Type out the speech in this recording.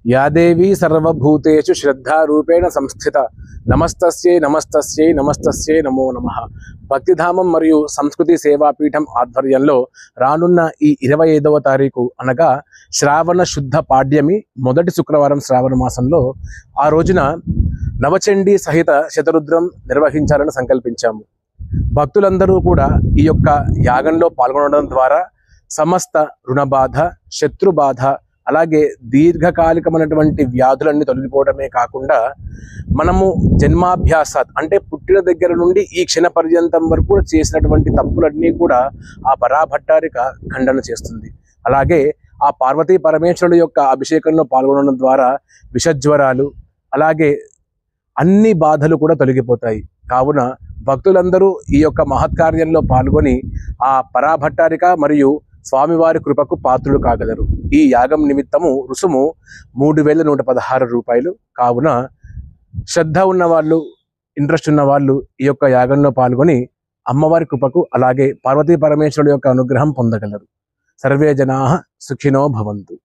యాదేవి సర్వభూతేషు శ్రద్ధారూపేణ సంస్థిత నమస్తస్యై నమస్తస్యై నమస్తస్యై నమో నమః. భక్తిధామం మరియు సంస్కృతి సేవాపీఠం ఆధ్వర్యంలో రానున్న ఈ 25వ తారీఖు అనగా శ్రావణ శుద్ధ పాడ్యమి మొదటి శుక్రవారం శ్రావణ మాసంలో ఆ రోజున నవచండీ సహిత శతరుద్రం నిర్వహించాలని సంకల్పించాము. భక్తులందరూ కూడా ఈ యొక్క యాగంలో పాల్గొనడం ద్వారా సమస్త రుణబాధ, శత్రుబాధ, అలాగే దీర్ఘకాలికమైనటువంటి వ్యాధులన్నీ తొలగిపోవడమే కాకుండా మనము జన్మాభ్యాసాత్ అంటే పుట్టిన దగ్గర నుండి ఈ క్షణ పర్యంతం వరకు కూడా చేసినటువంటి తప్పులన్నీ కూడా ఆ పరాభట్టారిక ఖండన చేస్తుంది. అలాగే ఆ పార్వతీ పరమేశ్వరుడు యొక్క అభిషేకంలో పాల్గొనడం ద్వారా విషజ్వరాలు అలాగే అన్ని బాధలు కూడా తొలగిపోతాయి. కావున భక్తులందరూ ఈ యొక్క మహత్కార్యంలో పాల్గొని ఆ పరాభట్టారిక మరియు స్వామివారి కృపకు పాత్రులు కాగలరు. ఈ యాగం నిమిత్తము రుసుము 3116 రూపాయలు. కావున శ్రద్ధ ఉన్నవాళ్ళు, ఇంట్రెస్ట్ ఉన్న వాళ్ళు ఈ యొక్క యాగంలో పాల్గొని అమ్మవారి కృపకు అలాగే పార్వతీ పరమేశ్వరుడు యొక్క అనుగ్రహం పొందగలరు. సర్వే జనాః సుఖినో భవంతు.